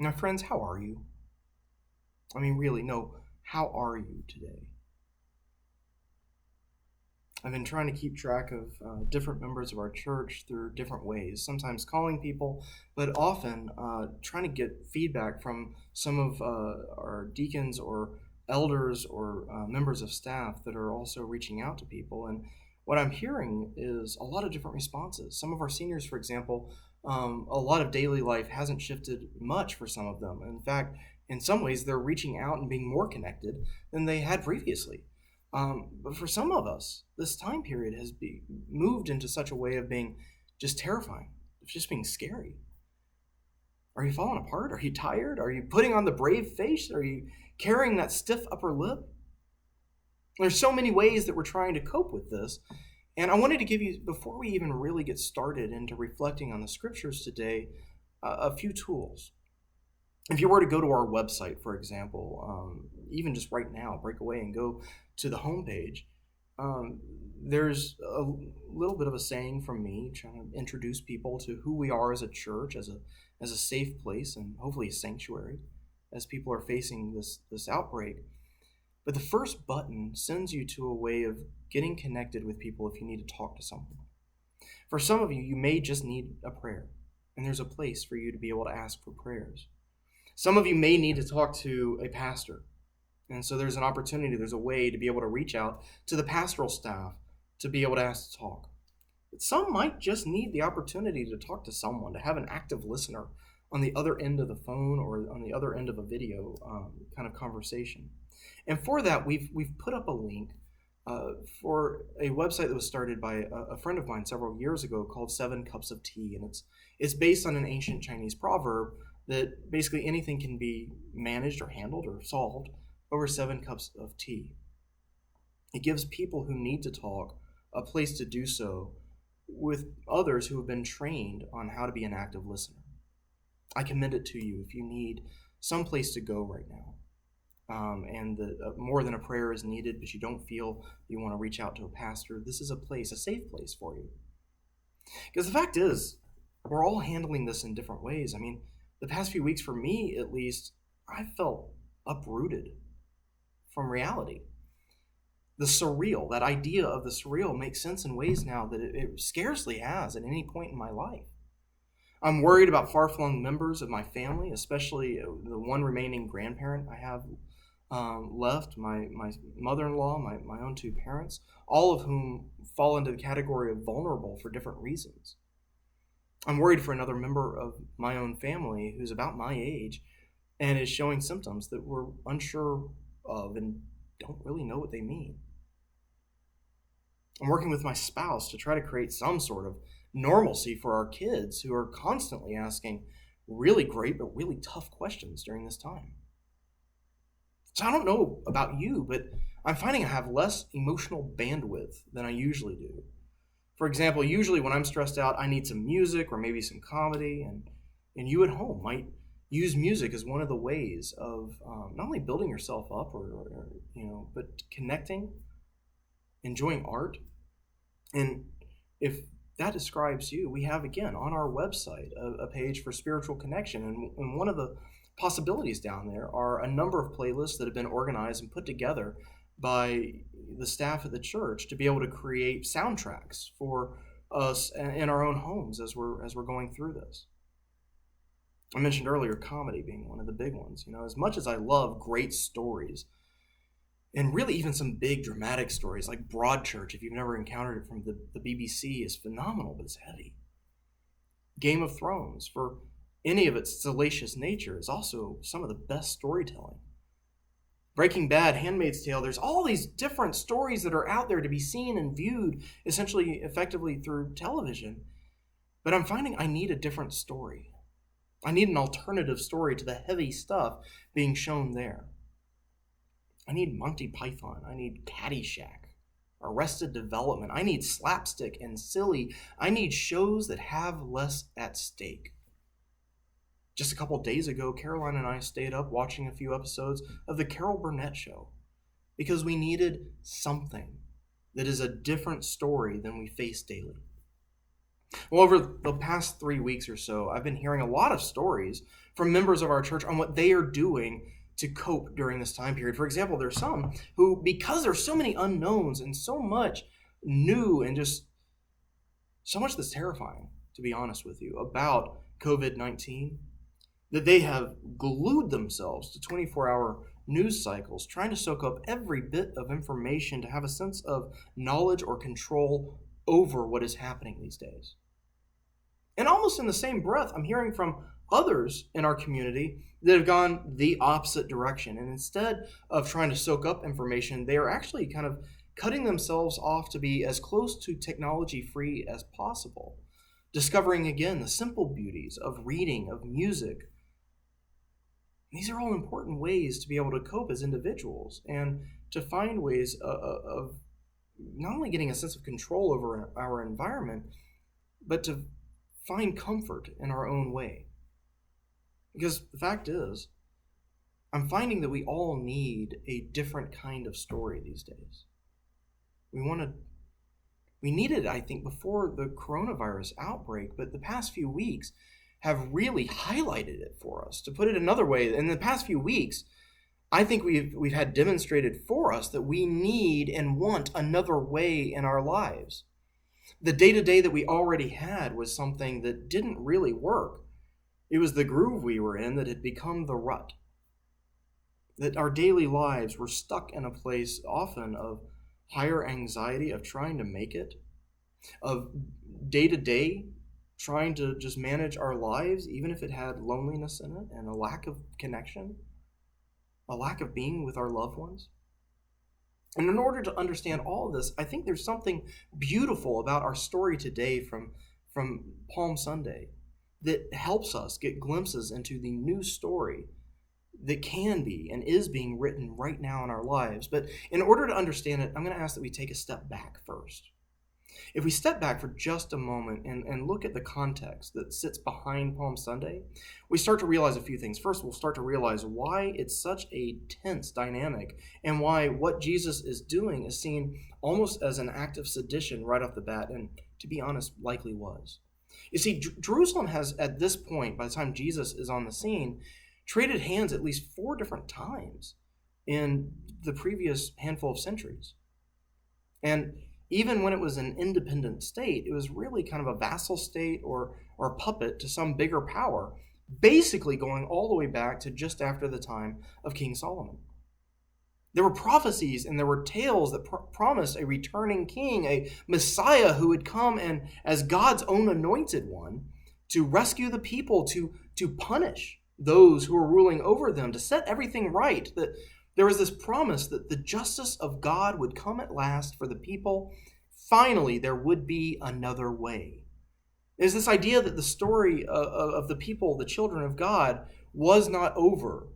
Now, friends, how are you? I mean, really, no, how are you today? I've been trying to keep track of different members of our church through different ways, sometimes calling people, but often trying to get feedback from some of our deacons or elders or members of staff that are also reaching out to people. And what I'm hearing is a lot of different responses. Some of our seniors, for example, a lot of daily life hasn't shifted much for some of them. In fact, in some ways, they're reaching out and being more connected than they had previously. But for some of us, this time period has moved into such a way of being just terrifying, of just being scary. Are you falling apart? Are you tired? Are you putting on the brave face? Are you carrying that stiff upper lip? There's so many ways that we're trying to cope with this. And I wanted to give you, before we even really get started into reflecting on the scriptures today, a few tools. If you were to go to our website, for example, even just right now, break away and go to the homepage, there's a little bit of a saying from me trying to introduce people to who we are as a church, as a safe place, and hopefully a sanctuary as people are facing this outbreak. But the first button sends you to a way of getting connected with people if you need to talk to someone. For some of you, you may just need a prayer, and there's a place for you to be able to ask for prayers. Some of you may need to talk to a pastor. And so there's an opportunity, there's a way to be able to reach out to the pastoral staff to be able to ask to talk. But some might just need the opportunity to talk to someone, to have an active listener on the other end of the phone or on the other end of a video kind of conversation. And for that, we've put up a link for a website that was started by a friend of mine several years ago called 7 Cups of Tea. And it's based on an ancient Chinese proverb that basically anything can be managed or handled or solved over 7 cups of tea. It gives people who need to talk a place to do so with others who have been trained on how to be an active listener. I commend it to you if you need some place to go right now. And more than a prayer is needed, but you don't feel you want to reach out to a pastor, this is a place, a safe place for you. Because the fact is, we're all handling this in different ways. I mean, the past few weeks, for me at least, I felt uprooted from reality. The surreal, that idea of the surreal makes sense in ways now that it scarcely has at any point in my life. I'm worried about far-flung members of my family, especially the one remaining grandparent I have left, my mother-in-law, my own 2 parents, all of whom fall into the category of vulnerable for different reasons. I'm worried for another member of my own family who's about my age and is showing symptoms that we're unsure of and don't really know what they mean. I'm working with my spouse to try to create some sort of normalcy for our kids who are constantly asking really great but really tough questions during this time. So I don't know about you, but I'm finding I have less emotional bandwidth than I usually do. For example, usually when I'm stressed out, I need some music or maybe some comedy, and you at home might use music as one of the ways of not only building yourself up but connecting, enjoying art. And if that describes you, we have, again, on our website, a page for spiritual connection. And one of the possibilities down there are a number of playlists that have been organized and put together by the staff at the church to be able to create soundtracks for us in our own homes as we're going through this. I mentioned earlier comedy being one of the big ones. You know, as much as I love great stories, and really even some big dramatic stories like Broadchurch, if you've never encountered it from the BBC, is phenomenal, but it's heavy. Game of Thrones, for any of its salacious nature, is also some of the best storytelling. Breaking Bad, Handmaid's Tale, there's all these different stories that are out there to be seen and viewed essentially effectively through television. But I'm finding I need a different story. I need an alternative story to the heavy stuff being shown there. I need Monty Python. I need Caddyshack, Arrested Development. I need slapstick and silly. I need shows that have less at stake. Just a couple days ago, Caroline and I stayed up watching a few episodes of The Carol Burnett Show because we needed something that is a different story than we face daily. Well, over the past 3 weeks or so, I've been hearing a lot of stories from members of our church on what they are doing to cope during this time period. For example, there's some who, because there's so many unknowns and so much new and just so much that's terrifying, to be honest with you, about COVID 19, that they have glued themselves to 24-hour news cycles, trying to soak up every bit of information to have a sense of knowledge or control over what is happening these days. And almost in the same breath, I'm hearing from others in our community that have gone the opposite direction. And instead of trying to soak up information, they are actually kind of cutting themselves off to be as close to technology free as possible, discovering again the simple beauties of reading, of music. These are all important ways to be able to cope as individuals and to find ways of not only getting a sense of control over our environment, but to find comfort in our own way. Because the fact is, I'm finding that we all need a different kind of story these days. We needed it, I think, before the coronavirus outbreak, but the past few weeks have really highlighted it for us. To put it another way, in the past few weeks, I think we've had demonstrated for us that we need and want another way in our lives. The day-to-day that we already had was something that didn't really work. It was the groove we were in that had become the rut. That our daily lives were stuck in a place often of higher anxiety, of trying to make it, of day-to-day trying to just manage our lives, even if it had loneliness in it and a lack of connection, a lack of being with our loved ones. And in order to understand all of this, I think there's something beautiful about our story today from Palm Sunday that helps us get glimpses into the new story that can be and is being written right now in our lives. But in order to understand it, I'm going to ask that we take a step back first. If we step back for just a moment and look at the context that sits behind Palm Sunday, we start to realize a few things. First, we'll start to realize why it's such a tense dynamic and why what Jesus is doing is seen almost as an act of sedition right off the bat, and to be honest, likely was. You see, Jerusalem has, at this point, by the time Jesus is on the scene, traded hands at least 4 different times in the previous handful of centuries. And even when it was an independent state, it was really kind of a vassal state or a puppet to some bigger power, basically going all the way back to just after the time of King Solomon. There were prophecies and there were tales that promised a returning king, a Messiah who would come and as God's own anointed one to rescue the people, to punish those who were ruling over them, to set everything right, that there was this promise that the justice of God would come at last for the people. Finally, there would be another way. There's this idea that the story of the people, the children of God, was not over,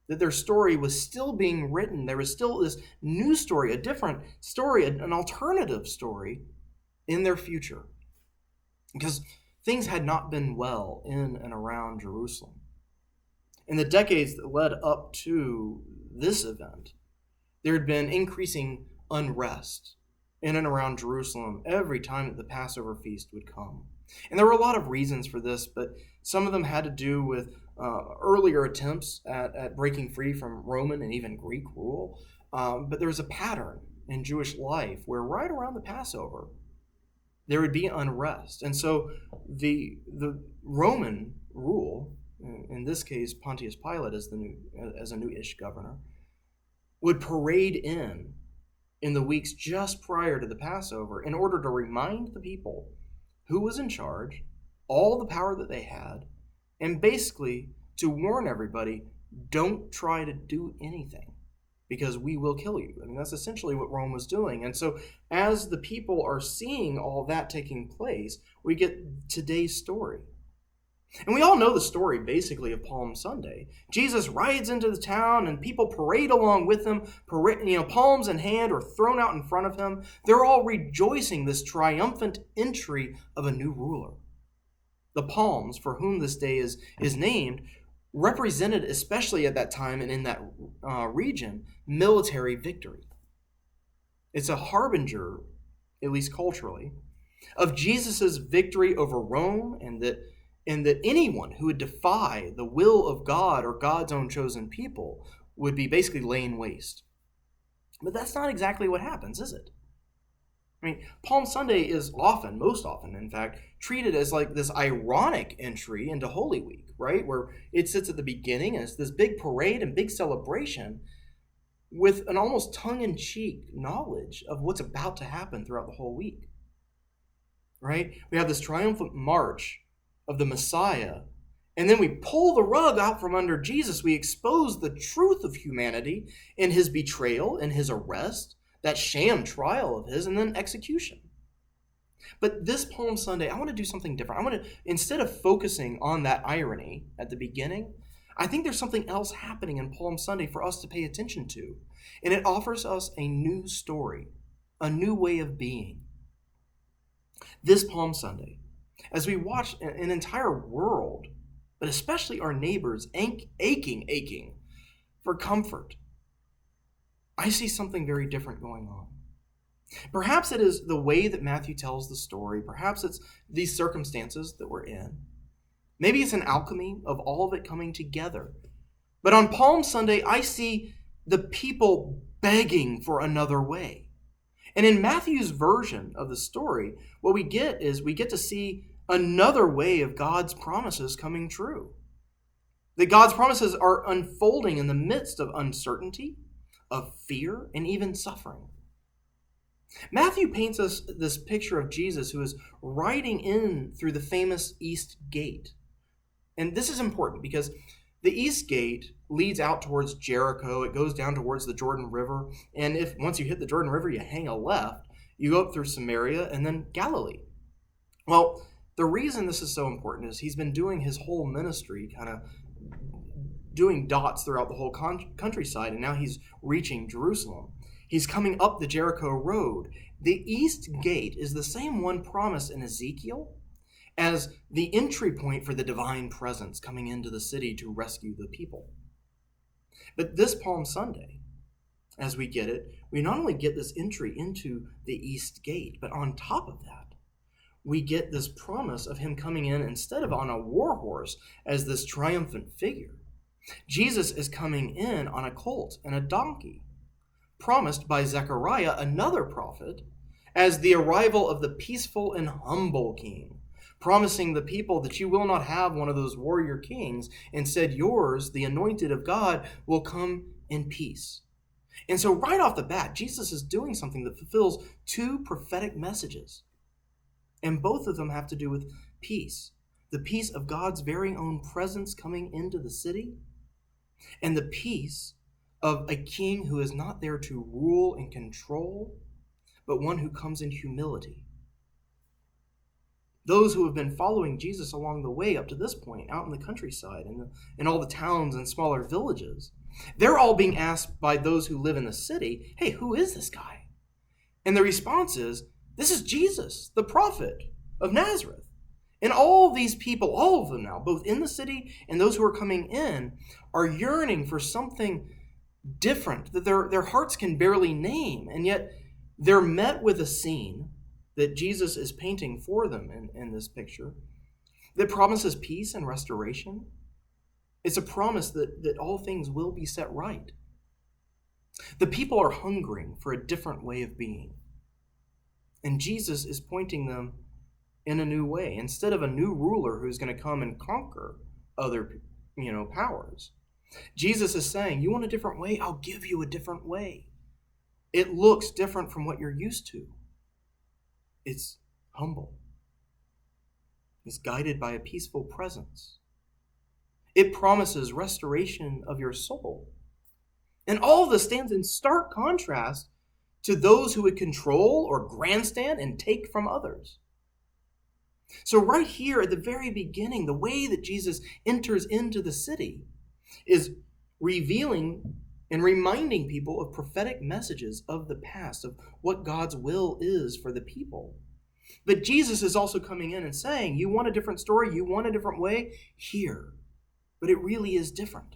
that their story was still being written. There was still this new story, a different story, an alternative story in their future. Because things had not been well in and around Jerusalem. In the decades that led up to this event, there had been increasing unrest in and around Jerusalem every time that the Passover feast would come. And there were a lot of reasons for this, but some of them had to do with earlier attempts at breaking free from Roman and even Greek rule. But there was a pattern in Jewish life where right around the Passover, there would be unrest. And so the Roman rule, in this case Pontius Pilate as a new-ish governor, would parade in the weeks just prior to the Passover in order to remind the people who was in charge, all the power that they had, and basically to warn everybody, don't try to do anything because we will kill you. I mean, that's essentially what Rome was doing. And so as the people are seeing all that taking place, we get today's story. And we all know the story, basically, of Palm Sunday. Jesus rides into the town, and people parade along with him. Palms in hand or thrown out in front of him. They're all rejoicing this triumphant entry of a new ruler. The palms, for whom this day is named, represented, especially at that time and in that region, military victory. It's a harbinger, at least culturally, of Jesus' victory over Rome, and that anyone who would defy the will of God or God's own chosen people would be basically laying waste. But that's not exactly what happens, is it? I mean, Palm Sunday is often, most often, in fact, treated as like this ironic entry into Holy Week, right? Where it sits at the beginning and it's this big parade and big celebration with an almost tongue-in-cheek knowledge of what's about to happen throughout the whole week, right? We have this triumphant march of the Messiah, and then we pull the rug out from under Jesus. We expose the truth of humanity in his betrayal, in his arrest, that sham trial of his, and then execution. But this Palm Sunday, I want to do something different. I want to, instead of focusing on that irony at the beginning, I think there's something else happening in Palm Sunday for us to pay attention to. And it offers us a new story, a new way of being. This Palm Sunday, as we watch an entire world, but especially our neighbors, aching for comfort, I see something very different going on. Perhaps it is the way that Matthew tells the story. Perhaps it's these circumstances that we're in. Maybe it's an alchemy of all of it coming together. But on Palm Sunday, I see the people begging for another way. And in Matthew's version of the story, what we get is we get to see another way of God's promises coming true. That God's promises are unfolding in the midst of uncertainty, of fear, and even suffering. Matthew paints us this picture of Jesus who is riding in through the famous East Gate. And this is important because the East Gate leads out towards Jericho. It goes down towards the Jordan River. And if once you hit the Jordan River, you hang a left, you go up through Samaria and then Galilee. Well, the reason this is so important is he's been doing his whole ministry, kind of doing dots throughout the whole countryside, and now he's reaching Jerusalem. He's coming up the Jericho road. The East Gate is the same one promised in Ezekiel as the entry point for the divine presence coming into the city to rescue the people. But this Palm Sunday, as we get it, we not only get this entry into the East Gate, but on top of that, we get this promise of him coming in instead of on a war horse as this triumphant figure. Jesus is coming in on a colt and a donkey, promised by Zechariah, another prophet, as the arrival of the peaceful and humble king, promising the people that you will not have one of those warrior kings. Instead, yours, the anointed of God, will come in peace. And so right off the bat, Jesus is doing something that fulfills two prophetic messages. And both of them have to do with peace. The peace of God's very own presence coming into the city, and the peace of a king who is not there to rule and control, but one who comes in humility. Those who have been following Jesus along the way up to this point, out in the countryside and in all the towns and smaller villages, they're all being asked by those who live in the city, hey, who is this guy? And the response is, this is Jesus, the prophet of Nazareth. And all these people, all of them now, both in the city and those who are coming in, are yearning for something different that their hearts can barely name. And yet they're met with a scene that Jesus is painting for them in this picture that promises peace and restoration. It's a promise that all things will be set right. The people are hungering for a different way of being. And Jesus is pointing them in a new way. Instead of a new ruler who's going to come and conquer other, powers, Jesus is saying, you want a different way? I'll give you a different way. It looks different from what you're used to. It's humble. It's guided by a peaceful presence. It promises restoration of your soul. And all of this stands in stark contrast to those who would control or grandstand and take from others. So right here at the very beginning, the way that Jesus enters into the city is revealing and reminding people of prophetic messages of the past, of what God's will is for the people. But Jesus is also coming in and saying, you want a different story, you want a different way? Here. But it really is different.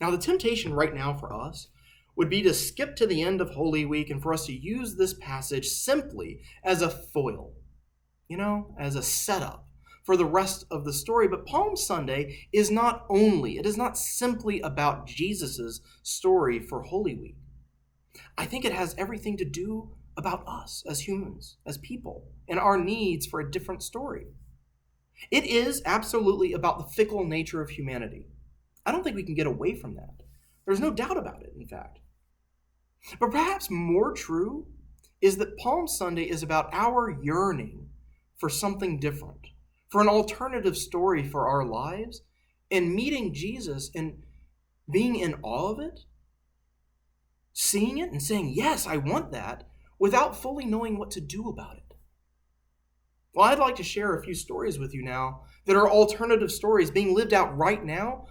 Now, the temptation right now for us would be to skip to the end of Holy Week and for us to use this passage simply as a foil, as a setup for the rest of the story. But Palm Sunday is not simply about Jesus' story for Holy Week. I think it has everything to do about us as humans, as people, and our needs for a different story. It is absolutely about the fickle nature of humanity. I don't think we can get away from that. There's no doubt about it, in fact. But perhaps more true is that Palm Sunday is about our yearning for something different, for an alternative story for our lives, and meeting Jesus and being in awe of it, seeing it and saying, yes, I want that, without fully knowing what to do about it. Well, I'd like to share a few stories with you now that are alternative stories being lived out right now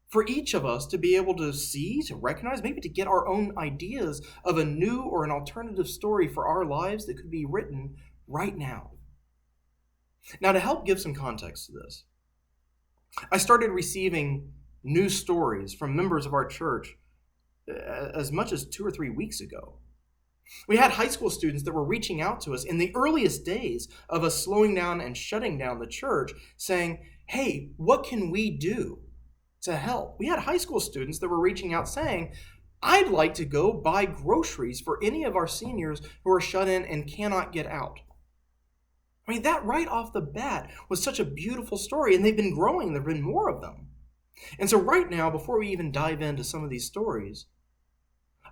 for each of us to be able to see, to recognize, maybe to get our own ideas of a new or an alternative story for our lives that could be written right now. Now, to help give some context to this, I started receiving new stories from members of our church as much as 2 or 3 weeks ago. We had high school students that were reaching out to us in the earliest days of us slowing down and shutting down the church, saying, hey, what can we do to help? We had high school students that were reaching out saying, I'd like to go buy groceries for any of our seniors who are shut in and cannot get out. I mean, that right off the bat was such a beautiful story, and they've been growing. There have been more of them. And so right now, before we even dive into some of these stories,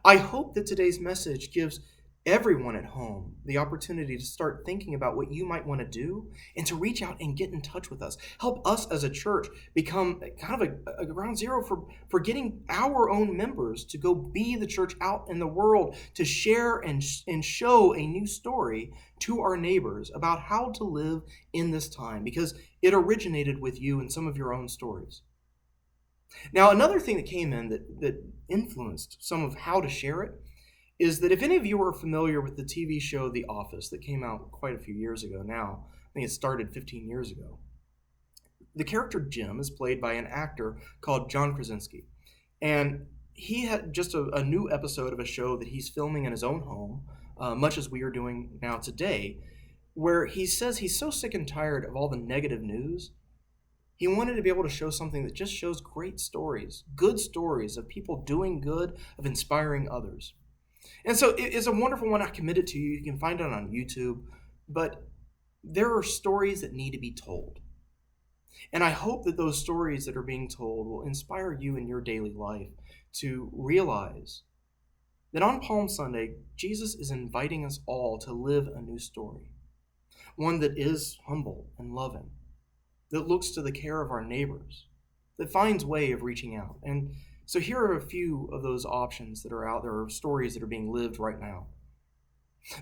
I hope that today's message gives everyone at home the opportunity to start thinking about what you might want to do and to reach out and get in touch with us. Help us as a church become kind of a ground zero for getting our own members to go be the church out in the world, to share and show a new story to our neighbors about how to live in this time, because it originated with you and some of your own stories. Now, another thing that came in that influenced some of how to share it is that if any of you are familiar with the TV show The Office that came out quite a few years ago now, I think it started 15 years ago, the character Jim is played by an actor called John Krasinski. And he had just a new episode of a show that he's filming in his own home, much as we are doing now today, where he says he's so sick and tired of all the negative news. He wanted to be able to show something that just shows great stories, good stories of people doing good, of inspiring others. And so it's a wonderful one. I committed to you. You can find it on YouTube. But there are stories that need to be told. And I hope that those stories that are being told will inspire you in your daily life to realize that on Palm Sunday, Jesus is inviting us all to live a new story, one that is humble and loving, that looks to the care of our neighbors, that finds way of reaching out. And so here are a few of those options that are out there, or stories that are being lived right now.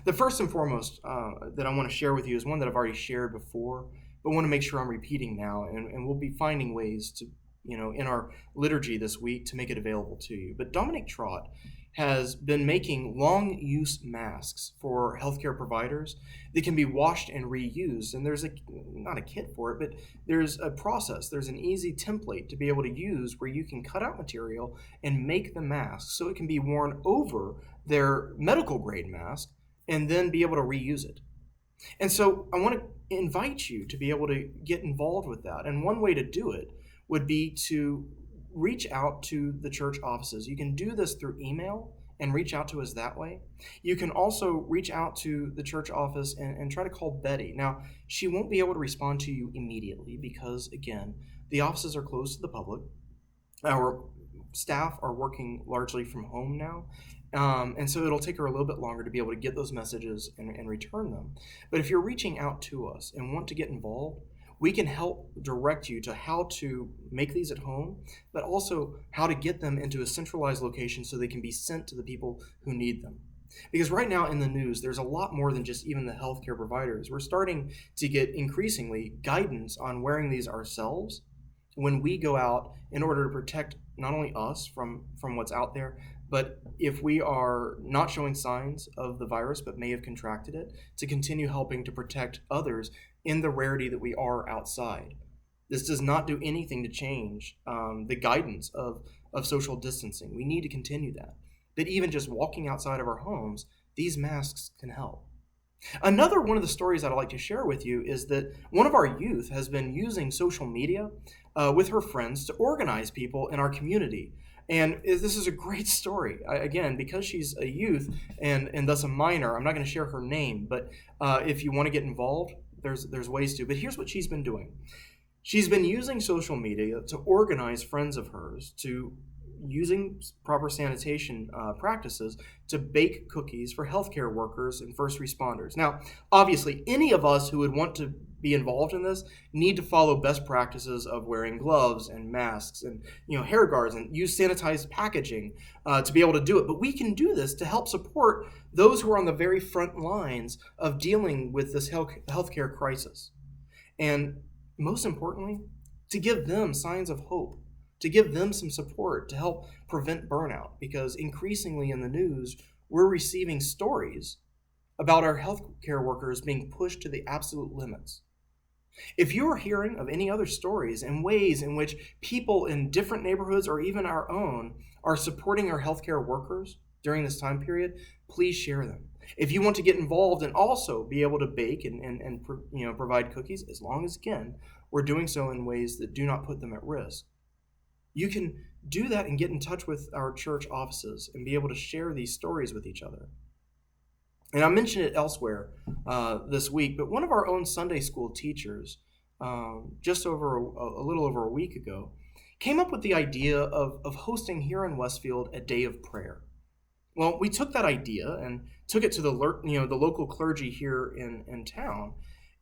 The first and foremost that I want to share with you is one that I've already shared before, but want to make sure I'm repeating now, and we'll be finding ways to, in our liturgy this week to make it available to you. But Dominic Trott has been making long-use masks for healthcare providers that can be washed and reused. And there's not a kit for it, but there's a process. There's an easy template to be able to use where you can cut out material and make the mask so it can be worn over their medical grade mask and then be able to reuse it. And so I want to invite you to be able to get involved with that. And one way to do it would be to reach out to the church offices. You can do this through email and reach out to us that way. You can also reach out to the church office and try to call Betty. Now, she won't be able to respond to you immediately because, again, the offices are closed to the public. Our staff are working largely from home now. And so it'll take her a little bit longer to be able to get those messages and return them. But if you're reaching out to us and want to get involved, we can help direct you to how to make these at home, but also how to get them into a centralized location so they can be sent to the people who need them. Because right now in the news, there's a lot more than just even the healthcare providers. We're starting to get increasingly guidance on wearing these ourselves when we go out in order to protect not only us from what's out there, but if we are not showing signs of the virus but may have contracted it, to continue helping to protect others in the rarity that we are outside. This does not do anything to change the guidance of social distancing. We need to continue that. but even just walking outside of our homes, these masks can help. Another one of the stories that I'd like to share with you is that one of our youth has been using social media with her friends to organize people in our community. And this is a great story. Again, because she's a youth and thus a minor, I'm not going to share her name, but if you want to get involved, there's ways to. But here's what she's been doing. She's been using social media to organize friends of hers to using proper sanitation practices to bake cookies for healthcare workers and first responders. Now, obviously, any of us who would want to be involved in this need to follow best practices of wearing gloves and masks and hair guards and use sanitized packaging to be able to do it. But we can do this to help support those who are on the very front lines of dealing with this healthcare crisis. And most importantly, to give them signs of hope, to give them some support to help prevent burnout, because increasingly in the news, we're receiving stories about our healthcare workers being pushed to the absolute limits. If you're hearing of any other stories and ways in which people in different neighborhoods or even our own are supporting our healthcare workers during this time period, please share them. If you want to get involved and also be able to bake and provide cookies, as long as again, we're doing so in ways that do not put them at risk, you can do that and get in touch with our church offices and be able to share these stories with each other. And I mentioned it elsewhere this week, but one of our own Sunday school teachers, just over a little over a week ago, came up with the idea of hosting here in Westfield a day of prayer. Well, we took that idea and took it to the local clergy here in town,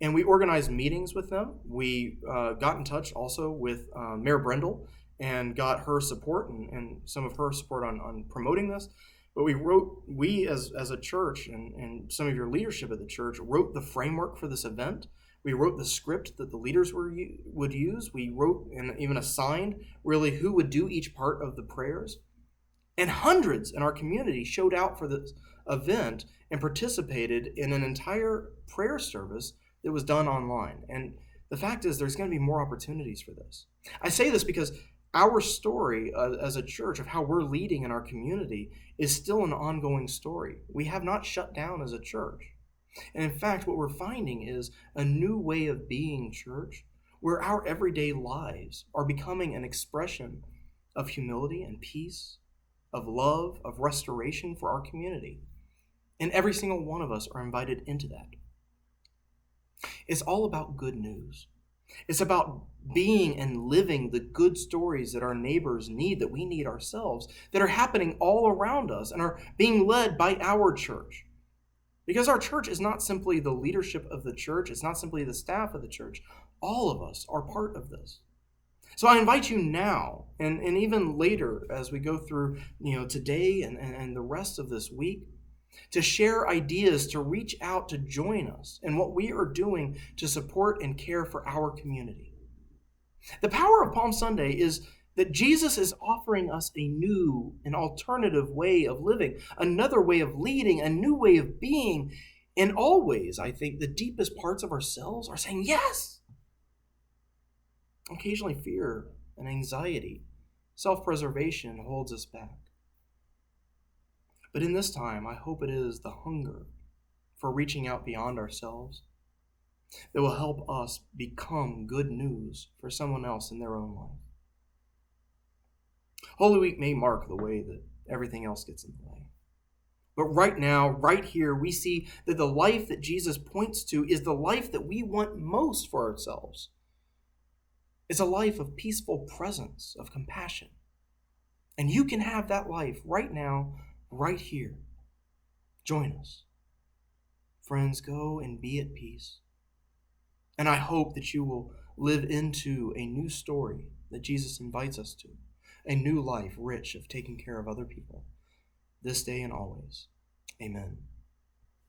and we organized meetings with them. We got in touch also with Mayor Brendel and got her support and some of her support on promoting this. But we as a church and some of your leadership at the church wrote the framework for this event. We wrote the script that the leaders would use. We wrote and even assigned really who would do each part of the prayers. And hundreds in our community showed out for this event and participated in an entire prayer service that was done online. And the fact is, there's going to be more opportunities for this. I say this because our story as a church of how we're leading in our community is still an ongoing story. We have not shut down as a church. And in fact, what we're finding is a new way of being church where our everyday lives are becoming an expression of humility and peace, of love, of restoration for our community. And every single one of us are invited into that. It's all about good news. It's about being and living the good stories that our neighbors need, that we need ourselves, that are happening all around us and are being led by our church. Because our church is not simply the leadership of the church, it's not simply the staff of the church. All of us are part of this. So I invite you now and even later as we go through today and the rest of this week to share ideas, to reach out, to join us in what we are doing to support and care for our community. The power of Palm Sunday is that Jesus is offering us a new and alternative way of living, another way of leading, a new way of being. And always, I think, the deepest parts of ourselves are saying yes. Occasionally, fear and anxiety, self-preservation holds us back. But in this time, I hope it is the hunger for reaching out beyond ourselves that will help us become good news for someone else in their own life. Holy Week may mark the way that everything else gets in the way. But right now, right here, we see that the life that Jesus points to is the life that we want most for ourselves. It's a life of peaceful presence, of compassion. And you can have that life right now, right here. Join us. Friends, go and be at peace. And I hope that you will live into a new story that Jesus invites us to, a new life rich of taking care of other people, this day and always. Amen.